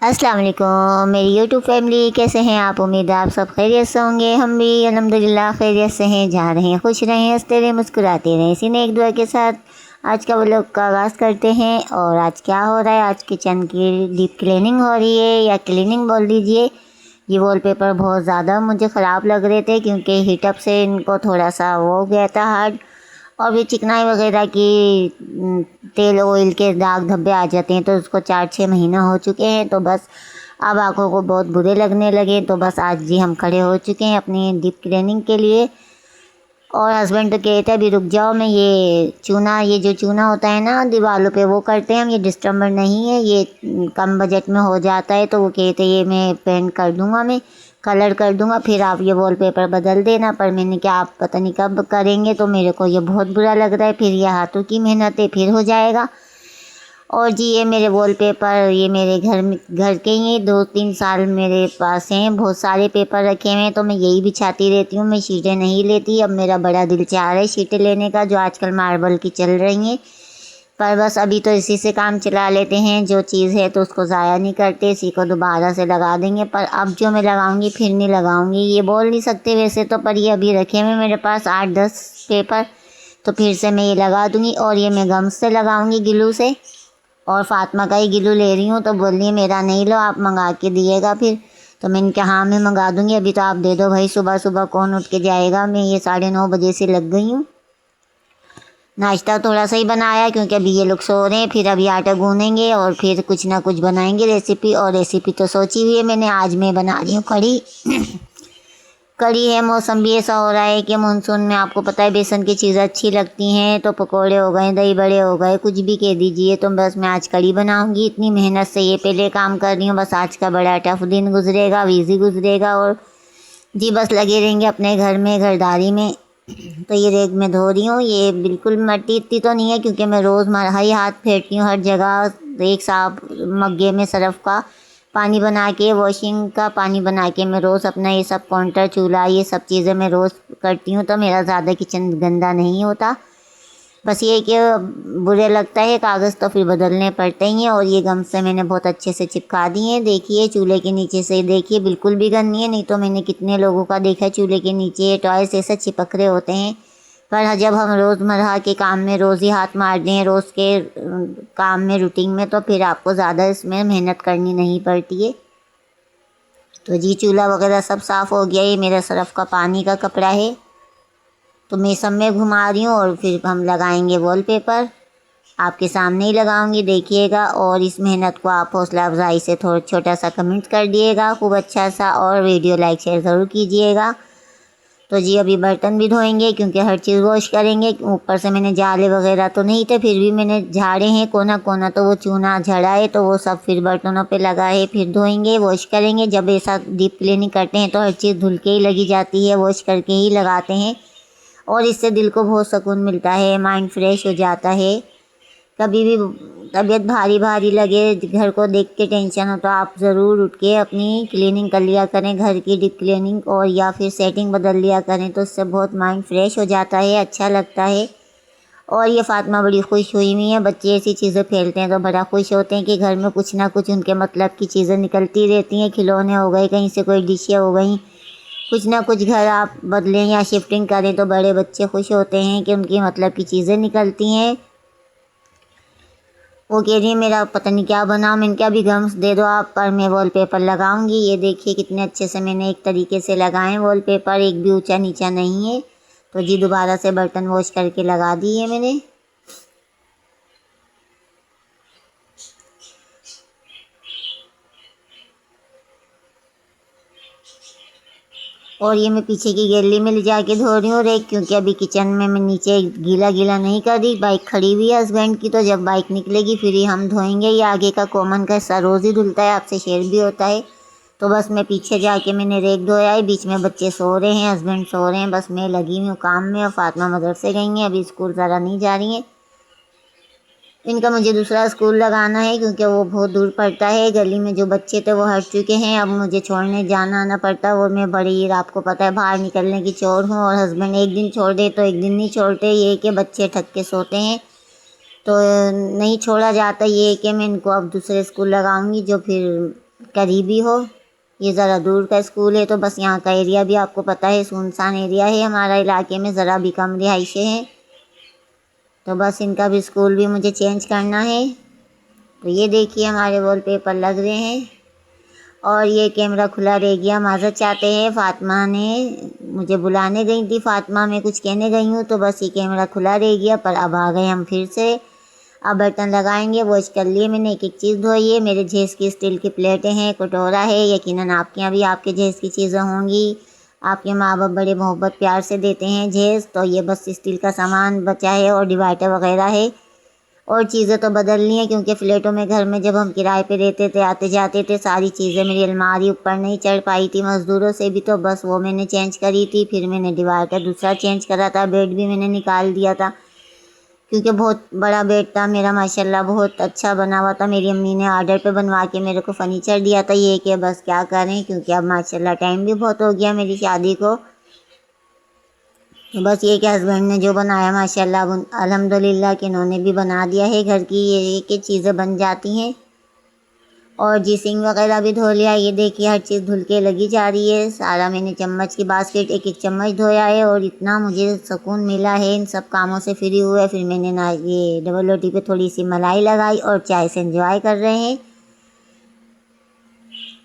अस्सलाम वालेकुम मेरी यूट्यूब फैमिली, कैसे हैं आप? उम्मीद है आप सब खैरियत से होंगे। हम भी अल्हम्दुलिल्लाह खैरियत से हैं। जहाँ रहें खुश रहें, हंसते रहें, मुस्कुराते रहें। इसी ने एक दुआ के साथ आज का व्लॉग का आगाज़ करते हैं। और आज क्या हो रहा है, आज किचन की डीप क्लीनिंग हो रही है या क्लीनिंग बोल दीजिए। ये वॉलपेपर बहुत ज़्यादा मुझे ख़राब लग रहे थे क्योंकि हीटअप से इनको थोड़ा सा वो हो गया था हार्ड, और भी चिकनाई वगैरह की तेल ऑयल के दाग धब्बे आ जाते हैं। तो उसको 4-6 महीना हो चुके हैं, तो बस अब आँखों को बहुत बुरे लगने लगे। तो बस आज जी हम खड़े हो चुके हैं अपनी डीप क्लीनिंग के लिए। और हस्बैंड तो कहते हैं अभी रुक जाओ, मैं ये जो चूना होता है ना दीवारों पे वो करते हैं हम, ये डिस्टर्बर नहीं है, ये कम बजट में हो जाता है। तो वो कहते ये मैं पेंट कर दूंगा, मैं कलर कर दूंगा, फिर आप ये वॉलपेपर बदल देना। पर मैंने क्या, आप पता नहीं कब करेंगे, तो मेरे को ये बहुत बुरा लग रहा है। फिर ये हाथों की मेहनत है, फिर हो जाएगा। और जी ये मेरे वॉलपेपर, ये मेरे घर के ही 2-3 साल मेरे पास हैं। बहुत सारे पेपर रखे हुए हैं, तो मैं यही बिछाती रहती हूँ, मैं शीटें नहीं लेती। अब मेरा बड़ा दिल चाह रहा है शीटें लेने का, जो आजकल मार्बल की चल रही हैं। पर बस अभी तो इसी से काम चला लेते हैं। जो चीज़ है तो उसको ज़ाया नहीं करते, इसी को दोबारा से लगा देंगे। पर अब जो मैं लगाऊंगी फिर नहीं लगाऊंगी, ये बोल नहीं सकते वैसे तो, पर ये अभी रखे हुए मेरे पास 8-10 पेपर, तो फिर से मैं ये लगा दूंगी। और ये मैं गम से लगाऊंगी, गिलू से। और फातिमा का ही गिलू ले रही हूँ, तो बोल रही है मेरा नहीं लो, आप मंगा के दिएगा फिर। तो मैंने कहा हाँ मैं मंगा दूंगी, अभी तो आप दे दो भाई, सुबह सुबह कौन उठ के जाएगा। मैं ये 9:30 बजे से लग गई हूँ। नाश्ता थोड़ा सा ही बनाया क्योंकि अभी ये लोग सो रहे हैं। फिर अभी आटा गूँधेंगे और फिर कुछ ना कुछ बनाएंगे रेसिपी। और रेसिपी तो सोची हुई है मैंने, आज मैं बना रही हूँ कढ़ी। कढ़ी है, मौसम भी ऐसा हो रहा है कि मानसून में आपको पता है बेसन की चीज़ें अच्छी लगती हैं। तो पकोड़े हो गए, दही बड़े हो गए, कुछ भी कह दीजिए। तो बस मैं आज कढ़ी बनाऊंगी। इतनी मेहनत से ये पहले काम कर रही हूँ, बस आज का बड़ा टफ दिन गुजरेगा, ईजी गुजरेगा। और जी बस लगे रहेंगे अपने घर में, घरदारी में। तो ये रेग में धो रही हूँ, ये बिल्कुल मट्टी इतनी तो नहीं है क्योंकि मैं रोज़ ही हाथ फेरती हूँ हर जगह। एक साफ मग्गे में सरफ का पानी बना के, वॉशिंग का पानी बना के मैं रोज़ अपना ये सब काउंटर, चूल्हा, ये सब चीज़ें मैं रोज़ करती हूँ। तो मेरा ज़्यादा किचन गंदा नहीं होता। बस ये कि बुरे लगता है, कागज़ तो फिर बदलने पड़ते ही हैं। और ये गम से मैंने बहुत अच्छे से चिपका दिए हैं। देखिए चूल्हे के नीचे से, देखिए बिल्कुल भी गंद नहीं है। नहीं तो मैंने कितने लोगों का देखा है चूल्हे के नीचे टॉयस ऐसे चिपक रहे होते हैं। पर जब हम रोज़मर्रा के काम में रोज़ ही हाथ मारते हैं, रोज़ के काम में, रूटीन में, तो फिर आपको ज़्यादा इसमें मेहनत करनी नहीं पड़ती है। तो जी चूल्हा वगैरह सब साफ़ हो गया। ये मेरा सरफ का पानी का कपड़ा है, तो मैं सब में घुमा रही हूँ। और फिर हम लगाएंगे वॉलपेपर, आपके सामने ही लगाऊंगी, देखिएगा। और इस मेहनत को आप हौसला अफजाई से थोड़ा छोटा सा कमेंट कर दिएगा, खूब अच्छा सा। और वीडियो लाइक शेयर ज़रूर कीजिएगा। तो जी अभी बर्तन भी धोएंगे क्योंकि हर चीज़ वॉश करेंगे। ऊपर से मैंने जाले वगैरह तो नहीं थे, फिर भी मैंने झाड़े हैं कोना कोना, तो वो चूना झड़ा है, तो वो सब फिर बर्तनों पे लगा है। फिर धोएंगे, वॉश करेंगे। जब ऐसा डीप क्लीनिंग करते हैं तो हर चीज़ धुल के ही लगी जाती है, वॉश करके ही लगाते हैं। और इससे दिल को बहुत सुकून मिलता है, माइंड फ्रेश हो जाता है। कभी भी तबीयत भारी भारी लगे, घर को देख के टेंशन हो, तो आप ज़रूर उठ के अपनी क्लीनिंग कर लिया करें, घर की डीप क्लीनिंग, और या फिर सेटिंग बदल लिया करें। तो इससे बहुत माइंड फ्रेश हो जाता है, अच्छा लगता है। और ये फातिमा बड़ी खुश हुई हुई है। बच्चे ऐसी चीज़ें फैलते हैं तो बड़ा खुश होते हैं कि घर में कुछ ना कुछ उनके मतलब की चीज़ें निकलती रहती हैं। खिलौने हो गए, कहीं से कोई डिशें हो गई, कुछ ना कुछ घर आप बदलें या शिफ्टिंग करें तो बड़े बच्चे खुश होते हैं कि उनकी मतलब की चीज़ें निकलती हैं। वो कह रही है मेरा पता नहीं क्या बना। मैंने क्या, भी गम्स दे दो आप, पर मैं वॉलपेपर लगाऊंगी। ये देखिए कितने अच्छे से मैंने एक तरीके से लगाए वॉलपेपर, एक भी ऊंचा नीचा नहीं है। तो जी दोबारा से बर्तन वॉश करके लगा दिए मैंने। और ये मैं पीछे की गैलरी में ले जाके धो रही हूँ रेक, क्योंकि अभी किचन में मैं नीचे गीला गीला नहीं कर रही। बाइक खड़ी हुई है हस्बैंड की, तो जब बाइक निकलेगी फिर ही हम धोएंगे। ये आगे का कॉमन का हिस्सा रोज़ ही धुलता है, आपसे शेयर भी होता है। तो बस मैं पीछे जाके मैंने रेक धोया है। बीच में बच्चे सो रहे हैं, हस्बैंड सो रहे हैं, बस मैं लगी हुई हूँ काम में। और फातिमा मदरसे गई हैं, अभी स्कूल ज़रा नहीं जा रही हैं। इनका मुझे दूसरा स्कूल लगाना है क्योंकि वो बहुत दूर पड़ता है। गली में जो बच्चे थे वो हट चुके हैं, अब मुझे छोड़ने जाना आना पड़ता। और मैं बड़ी, आपको पता है, बाहर निकलने की चोर हूँ। और हस्बैंड एक दिन छोड़ दे तो एक दिन नहीं छोड़ते, ये कि बच्चे थक के सोते हैं तो नहीं छोड़ा जाता। ये कि मैं इनको अब दूसरे स्कूल लगाऊंगी जो फिर करीबी हो। ये ज़रा दूर का स्कूल है, तो बस यहाँ का एरिया भी आपको पता है सुनसान एरिया है हमारा इलाके में, ज़रा भी कम रिहाइशें हैं। तो बस इनका भी स्कूल भी मुझे चेंज करना है। तो ये देखिए हमारे वॉलपेपर लग रहे हैं और ये कैमरा खुला रह गया। माज़रत चाहते हैं, फ़ातिमा ने मुझे बुलाने गई थी, फ़ातिमा मैं कुछ कहने गई हूँ, तो बस ये कैमरा खुला रह गया। पर अब आ गए हम फिर से। अब बर्तन लगाएंगे, वॉश कर लिए मैंने, एक एक चीज़ धोई है। मेरे जहेज़ की स्टील की प्लेटें हैं, कटोरा है। यकीनन आपके यहाँ भी आपके जहेज़ की चीज़ें होंगी। आपके माँ बाप बड़े मोहब्बत प्यार से देते हैं जहेज़। तो ये बस स्टील का सामान बचा है और डिवाइडर वगैरह है। और चीज़ें तो बदलनी है क्योंकि फ्लैटों में घर में जब हम किराए पे रहते थे, आते जाते थे, सारी चीज़ें मेरी अलमारी ऊपर नहीं चढ़ पाई थी मज़दूरों से भी, तो बस वो मैंने चेंज करी थी। फिर मैंने डिवाइडर दूसरा चेंज करा था, बेड भी मैंने निकाल दिया था क्योंकि बहुत बड़ा बेड था मेरा, माशाल्लाह बहुत अच्छा बना हुआ था। मेरी अम्मी ने ऑर्डर पे बनवा के मेरे को फ़र्नीचर दिया था। ये कि बस क्या करें, क्योंकि अब माशाल्लाह टाइम भी बहुत हो गया मेरी शादी को। तो बस ये कि हस्बैंड ने जो बनाया माशाल्लाह अल्हम्दुलिल्लाह कि इन्होंने भी बना दिया है। घर की ये कि चीज़ें बन जाती हैं। और जी सिंक वगैरह भी धो लिया। ये देखिए हर चीज़ धुल के लगी जा रही है। सारा मैंने चम्मच की बास्केट एक एक चम्मच धोया है और इतना मुझे सुकून मिला है इन सब कामों से फ्री हुए। फिर मैंने ना ये डबल रोटी पे थोड़ी सी मलाई लगाई और चाय से एंजॉय कर रहे हैं।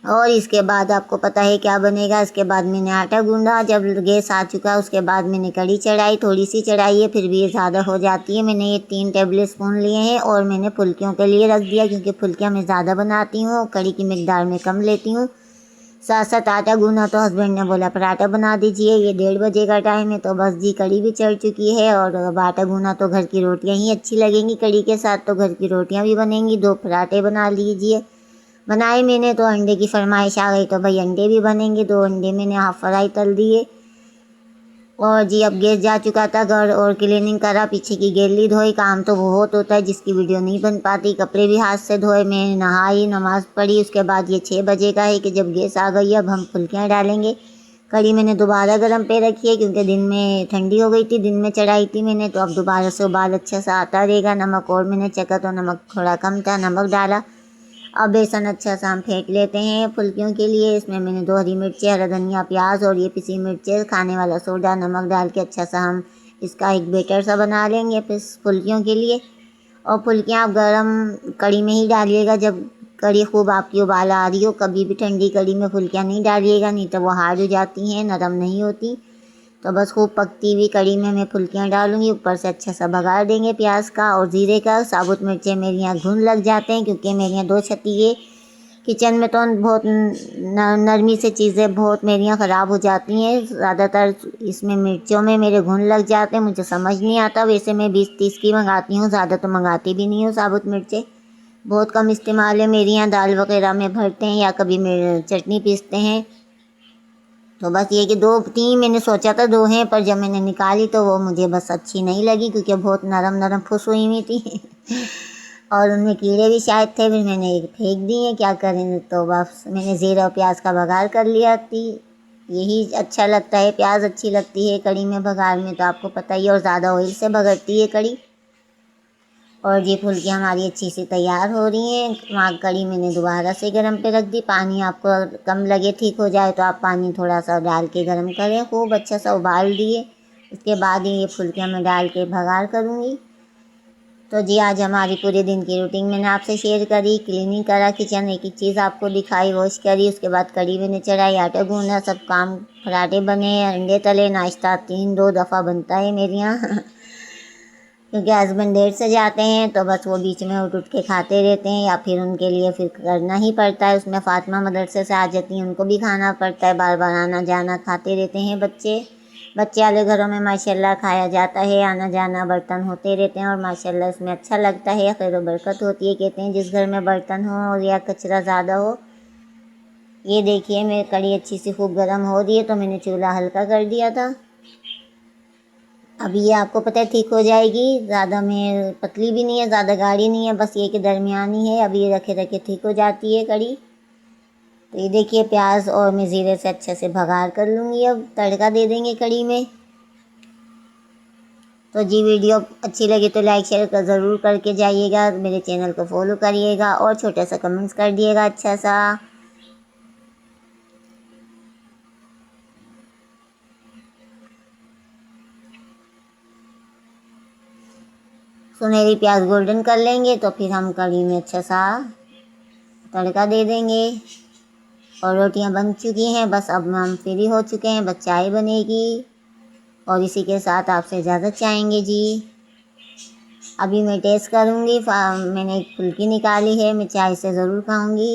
और इसके बाद आपको पता है क्या बनेगा। इसके बाद मैंने आटा गूंदा, जब गैस आ चुका उसके बाद मैंने कढ़ी चढ़ाई। थोड़ी सी चढ़ाई है, फिर भी ये ज़्यादा हो जाती है। मैंने ये 3 टेबल स्पून लिए हैं और मैंने फुल्कियों के लिए रख दिया क्योंकि फुल्कियाँ मैं ज़्यादा बनाती हूँ, कढ़ी की मिकदार में कम लेती हूँ। साथ साथ आटा गूंदा तो हस्बैंड ने बोला पराठा बना दीजिए। ये 1:30 बजे का टाइम है, तो बस जी कढ़ी भी चढ़ चुकी है। और अब आटा गूंदा तो घर की रोटियाँ ही अच्छी लगेंगी कढ़ी के साथ, तो घर की रोटियाँ भी बनेंगी। 2 पराठे बना लीजिए। बनाए मैंने तो अंडे की फरमाइश आ गई, तो भाई अंडे भी बनेंगे। 2 अंडे मैंने हाफ फ्राई तल दिए। और जी अब गैस जा चुका था, घर और क्लीनिंग करा, पीछे की गैलरी धोई। काम तो बहुत होता है जिसकी वीडियो नहीं बन पाती। कपड़े भी हाथ से धोए, मैं नहाई, नमाज़ पढ़ी। उसके बाद ये 6 बजे का है कि जब गैस आ गई अब हम फुल्कियाँ डालेंगे। कढ़ी मैंने दोबारा गर्म पे रखी है क्योंकि दिन में ठंडी हो गई थी, दिन में चढ़ाई थी मैंने, तो अब दोबारा से उबाल अच्छा सा आता रहेगा। नमक और मैंने चखा तो नमक थोड़ा कम था, नमक डाला। अब बेसन अच्छा सा हम फेंट लेते हैं फुल्कियों के लिए। इसमें मैंने 2 हरी मिर्चें, हरा धनिया, प्याज और ये पिसी मिर्चें, खाने वाला सोडा, नमक डाल के अच्छा सा हम इसका एक बेटर सा बना लेंगे फिर फुल्कियों के लिए। और फुल्कियाँ आप गरम कढ़ी में ही डालिएगा जब कढ़ी खूब आपकी उबाल आ रही हो। कभी भी ठंडी कढ़ी में फुल्कियाँ नहीं डालिएगा, नहीं तो वो हार्ड हो जाती हैं, नरम नहीं होती। तो बस खूब पकती हुई कढ़ी में मैं फुल्कियाँ डालूँगी। ऊपर से अच्छा सा बघार देंगे प्याज का और ज़ीरे का। साबुत मिर्चें मेरी यहाँ घुन लग जाते हैं क्योंकि मेरे यहाँ 2 छती है। किचन में तो बहुत नरमी से चीज़ें बहुत मेरी यहाँ ख़राब हो जाती हैं। ज़्यादातर इसमें मिर्चों में मेरे घुन लग जाते हैं, मुझे समझ नहीं आता। वैसे मैं 20-30 की मंगाती हूँ, ज़्यादा तो मंगाती भी नहीं हूँ। साबुत मिर्चें बहुत कम इस्तेमाल है मेरी यहाँ, दाल वगैरह में भरते हैं या कभी चटनी पीसते हैं। तो बस ये कि 2-3 मैंने सोचा था 2 हैं, पर जब मैंने निकाली तो वो मुझे बस अच्छी नहीं लगी क्योंकि बहुत नरम नरम फुस हुई हुई थी और उनमें कीड़े भी शायद थे। फिर मैंने एक फेंक दी है, क्या करें। तो बस मैंने ज़ीरा और प्याज का बघार कर लिया थी। यही अच्छा लगता है, प्याज अच्छी लगती है कढ़ी में बघार में, तो आपको पता ही है। और ज़्यादा ऑयल से बगड़ती है कढ़ी। और ये फुल्कियाँ हमारी अच्छी सी तैयार हो रही हैं। वहाँ कढ़ी मैंने दोबारा से गर्म पे रख दी। पानी आपको कम लगे, ठीक हो जाए तो आप पानी थोड़ा सा डाल के गर्म करें। खूब अच्छा सा उबाल दिए, उसके बाद ही ये फुल्कियाँ मैं डाल के बघार करूँगी। तो जी आज हमारी पूरे दिन की रूटीन मैंने आपसे शेयर करी। क्लीनिंग करा किचन, एक एक चीज़ आपको दिखाई, वॉश करी। उसके बाद कढ़ी मैंने चढ़ाई, आटा गूंदा, सब काम, पराठे बने, अंडे तले। नाश्ता 2 दफ़ा बनता है मेरे यहाँ क्योंकि हस्बैंड देर से जाते हैं तो बस वो बीच में उठ के खाते रहते हैं या फिर उनके लिए फिर करना ही पड़ता है। उसमें फ़ातिमा मदरसे से आ जाती हैं, उनको भी खाना पड़ता है। बार बार आना जाना खाते रहते हैं बच्चे वाले घरों में माशाल्लाह खाया जाता है, आना जाना बर्तन होते रहते हैं और माशाल्लाह इसमें अच्छा लगता है, खैर व बरकत होती है। कहते हैं जिस घर में बर्तन हो और या कचरा ज़्यादा हो। ये देखिए मेरी कढ़ी अच्छी सी खूब गर्म हो रही है, तो मैंने चूल्हा हल्का कर दिया था। अभी ये आपको पता है ठीक हो जाएगी। ज़्यादा में पतली भी नहीं है, ज़्यादा गाढ़ी नहीं है, बस ये कि दरमियानी है। अभी ये रखे रखे ठीक हो जाती है कढ़ी। तो ये देखिए प्याज और मैं ज़ीरे से अच्छे से भगार कर लूँगी। अब तड़का दे देंगे कढ़ी में। तो जी वीडियो अच्छी लगी तो लाइक शेयर कर ज़रूर करके जाइएगा। मेरे चैनल को फॉलो करिएगा और छोटा सा कमेंट्स कर दिएगा अच्छा सा। सुनहरी प्याज गोल्डन कर लेंगे तो फिर हम कढ़ी में अच्छा सा तड़का दे देंगे। और रोटियां बन चुकी हैं, बस अब हम फ्री हो चुके हैं, बस चाय बनेगी और इसी के साथ आपसे इजाज़त चाहेंगे जी। अभी मैं टेस्ट करूँगी। मैंने एक फुल्की निकाली है, मैं चाय से ज़रूर खाऊँगी।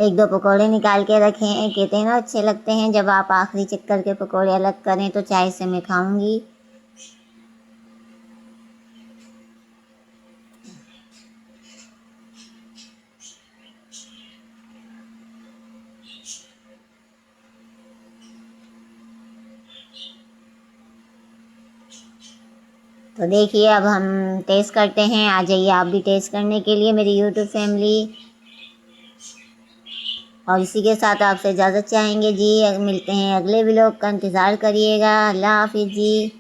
एक दो पकोड़े निकाल के रखे हैं, कहते हैं ना अच्छे लगते हैं जब आप आखिरी चक्कर के पकोड़े अलग करें, तो चाय से मैं खाऊँगी। तो देखिए अब हम टेस्ट करते हैं। आ जाइए आप भी टेस्ट करने के लिए मेरी यूट्यूब फैमिली। और इसी के साथ आपसे इजाज़त चाहेंगे जी। मिलते हैं अगले व्लॉग का इंतज़ार करिएगा। अल्लाह हाफिज़ जी।